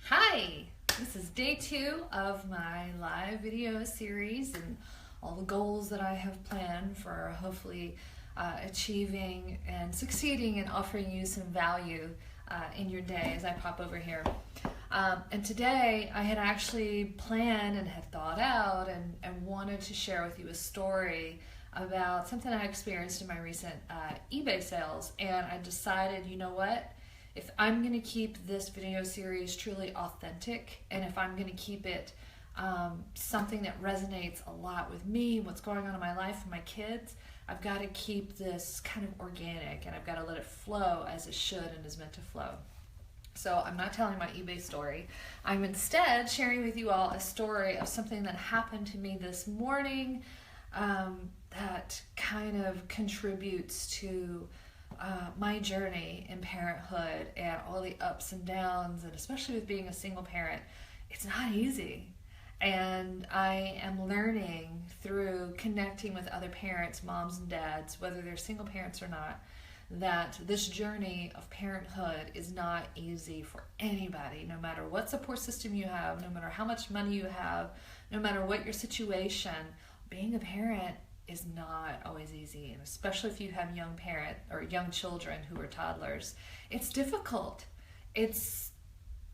Hi, this is day 2 of my live video series and all the goals that I have planned for hopefully achieving and succeeding in offering you some value in your day as I pop over here. And today I had actually planned and had thought out and wanted to share with you a story about something I experienced in my recent eBay sales, and I decided, you know what? If I'm going to keep this video series truly authentic, and if I'm going to keep it something that resonates a lot with me, what's going on in my life and my kids, I've got to keep this kind of organic, and I've got to let it flow as it should and is meant to flow. So I'm not telling my eBay story. I'm instead sharing with you all a story of something that happened to me this morning that kind of contributes to my journey in parenthood and all the ups and downs, and especially with being a single parent, it's not easy. And I am learning through connecting with other parents, moms and dads, whether they're single parents or not, that this journey of parenthood is not easy for anybody, no matter what support system you have, no matter how much money you have, no matter what your situation. Being a parent is not always easy, and especially if you have young young children who are toddlers, it's difficult. There's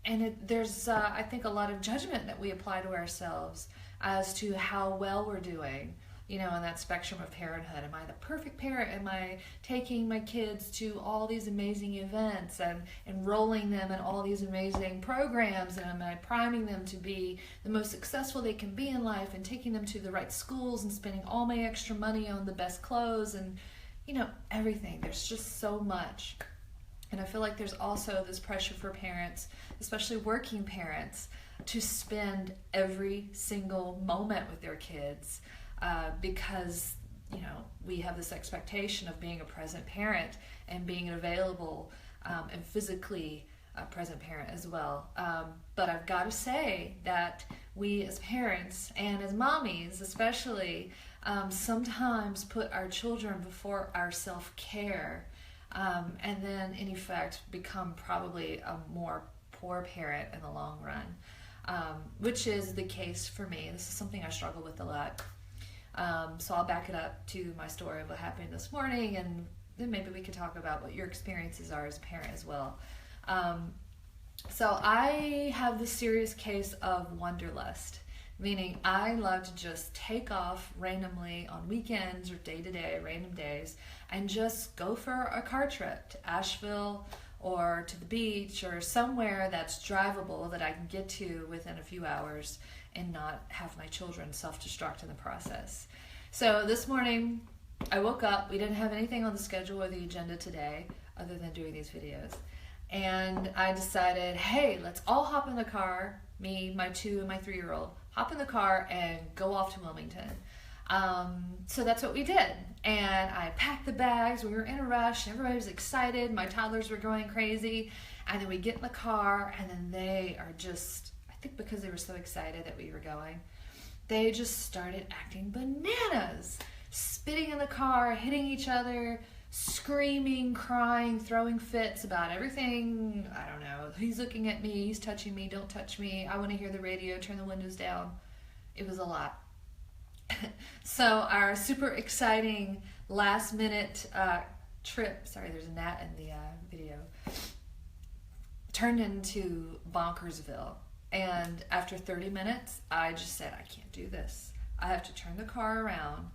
I think a lot of judgment that we apply to ourselves as to how well we're doing, on that spectrum of parenthood. Am I the perfect parent? Am I taking my kids to all these amazing events and enrolling them in all these amazing programs? And am I priming them to be the most successful they can be in life, and taking them to the right schools and spending all my extra money on the best clothes and, everything? There's just so much. And I feel like there's also this pressure for parents, especially working parents, to spend every single moment with their kids. Because we have this expectation of being a present parent and being an available and physically present parent as well. But I've got to say that we as parents and as mommies especially sometimes put our children before our self-care, and then in effect become probably a more poor parent in the long run, which is the case for me. This is something I struggle with a lot. So I'll back it up to my story of what happened this morning, and then maybe we could talk about what your experiences are as a parent as well. So I have this serious case of wanderlust, meaning I love to just take off randomly on weekends or day-to-day, random days, and just go for a car trip to Asheville or to the beach or somewhere that's drivable that I can get to within a few hours and not have my children self-destruct in the process. So this morning I woke up, we didn't have anything on the schedule or the agenda today other than doing these videos, and I decided, hey, let's all hop in the car, me, my 2 and my 3-year-old, hop in the car and go off to Wilmington. So that's what we did, and I packed the bags. We were in a rush, everybody was excited, my toddlers were going crazy, and then we get in the car, and then they are just, I think because they were so excited that we were going, they just started acting bananas, spitting in the car, hitting each other, screaming, crying, throwing fits about everything. I don't know, he's looking at me, he's touching me, don't touch me, I want to hear the radio, turn the windows down. It was a lot. So our super exciting last minute trip, sorry there's a gnat in the video, turned into Bonkersville. And after 30 minutes, I just said, I can't do this. I have to turn the car around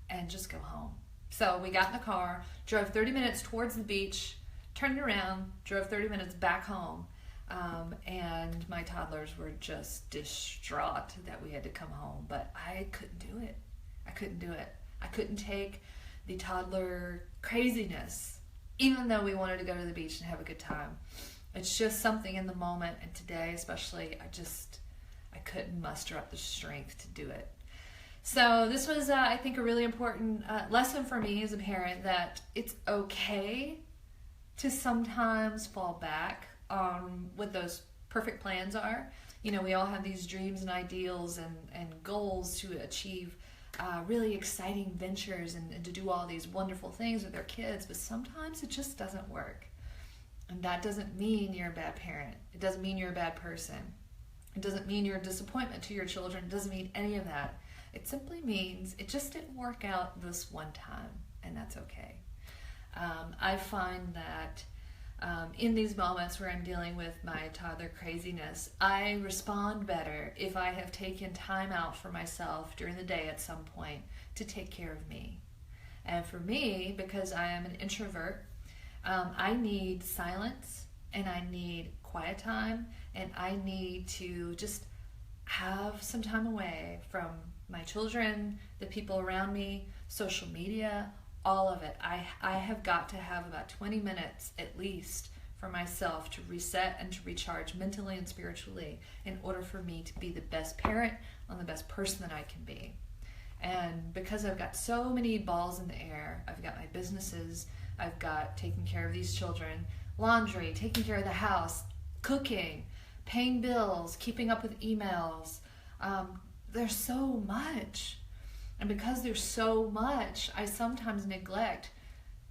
and just go home. So we got in the car, drove 30 minutes towards the beach, turned around, drove 30 minutes back home, and my toddlers were just distraught that we had to come home. But I couldn't do it. I couldn't take the toddler craziness, even though we wanted to go to the beach and have a good time. It's just something in the moment, and today especially, I couldn't muster up the strength to do it. So this was, I think, a really important lesson for me as a parent, that it's okay to sometimes fall back on what those perfect plans are. We all have these dreams and ideals and goals to achieve really exciting ventures and to do all these wonderful things with their kids, but sometimes it just doesn't work. And that doesn't mean you're a bad parent. It doesn't mean you're a bad person. It doesn't mean you're a disappointment to your children. It doesn't mean any of that. It simply means it just didn't work out this one time, and that's okay. I find that in these moments where I'm dealing with my toddler craziness, I respond better if I have taken time out for myself during the day at some point to take care of me. And for me, because I am an introvert, I need silence, and I need quiet time, and I need to just have some time away from my children, the people around me, social media, all of it. I have got to have about 20 minutes at least for myself to reset and to recharge mentally and spiritually in order for me to be the best parent and the best person that I can be. And because I've got so many balls in the air, I've got my businesses, I've got taking care of these children, laundry, taking care of the house, cooking, paying bills, keeping up with emails. There's so much. And because there's so much, I sometimes neglect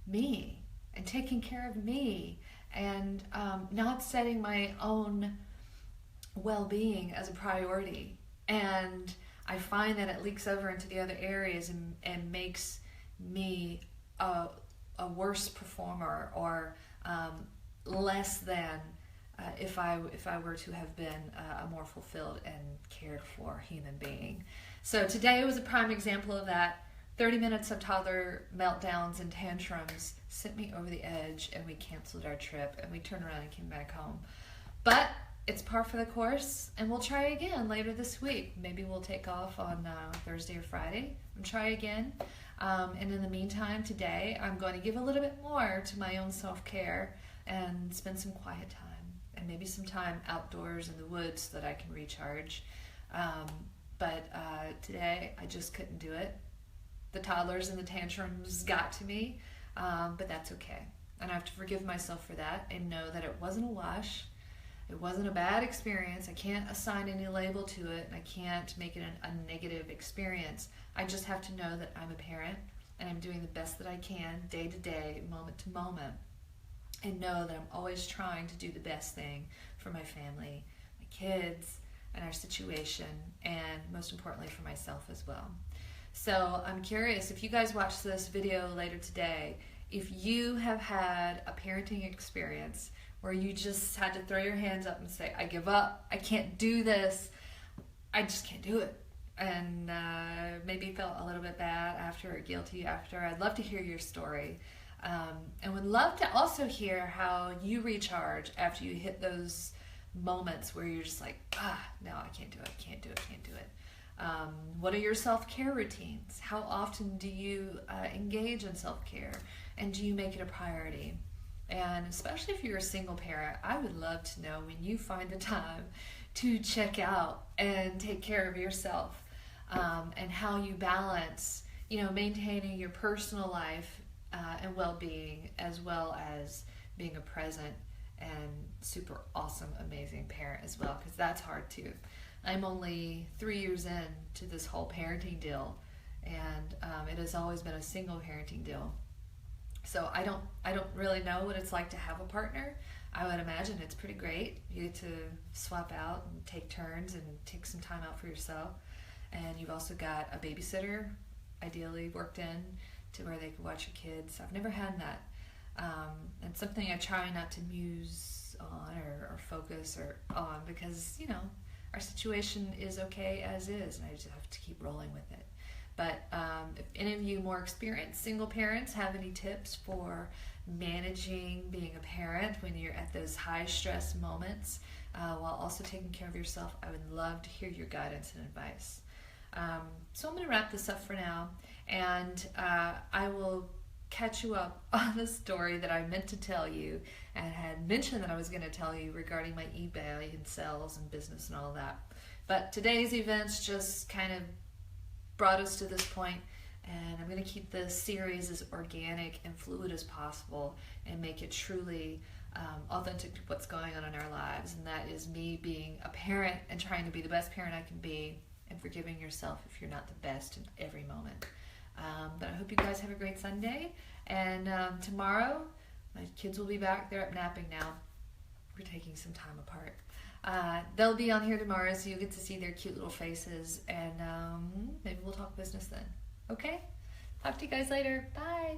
me and taking care of me and not setting my own well-being as a priority. And I find that it leaks over into the other areas and makes me a worse performer or less than if I were to have been a more fulfilled and cared for human being. So today was a prime example of that. 30 minutes of toddler meltdowns and tantrums sent me over the edge, and we canceled our trip, and we turned around and came back home. But it's par for the course, and we'll try again later this week. Maybe we'll take off on Thursday or Friday and try again. And in the meantime, today, I'm going to give a little bit more to my own self-care and spend some quiet time and maybe some time outdoors in the woods so that I can recharge. But today, I just couldn't do it. The toddlers and the tantrums got to me, but that's okay. And I have to forgive myself for that and know that it wasn't a wash. It wasn't a bad experience. I can't assign any label to it, and I can't make it a negative experience. I just have to know that I'm a parent, and I'm doing the best that I can day to day, moment to moment, and know that I'm always trying to do the best thing for my family, my kids, and our situation, and most importantly for myself as well. So I'm curious, if you guys watch this video later today, if you have had a parenting experience where you just had to throw your hands up and say, I give up, I can't do this, I just can't do it, and maybe felt a little bit bad after or guilty after, I'd love to hear your story. And would love to also hear how you recharge after you hit those moments where you're just like, no, I can't do it, can't do it. What are your self-care routines? How often do you engage in self-care? And do you make it a priority? And especially if you're a single parent, I would love to know when you find the time to check out and take care of yourself, and how you balance, maintaining your personal life and well-being, as well as being a present and super awesome, amazing parent as well, because that's hard too. I'm only 3 years in to this whole parenting deal, and it has always been a single parenting deal. So I don't really know what it's like to have a partner. I would imagine it's pretty great. You get to swap out and take turns and take some time out for yourself. And you've also got a babysitter, ideally worked in to where they could watch your kids. I've never had that. And something I try not to muse on or focus on, because, our situation is okay as is, and I just have to keep rolling with it. But if any of you more experienced single parents have any tips for managing being a parent when you're at those high stress moments, while also taking care of yourself, I would love to hear your guidance and advice. So I'm going to wrap this up for now, and I will catch you up on the story that I meant to tell you and had mentioned that I was going to tell you regarding my eBay and sales and business and all that. But today's events just kind of brought us to this point, and I'm going to keep this series as organic and fluid as possible and make it truly authentic to what's going on in our lives, and that is me being a parent and trying to be the best parent I can be, and forgiving yourself if you're not the best in every moment. But I hope you guys have a great Sunday, and tomorrow My kids will be back. They're up napping now. We're taking some time apart. They'll be on here tomorrow, so you'll get to see their cute little faces, and maybe we'll talk business then. Okay? Talk to you guys later. Bye.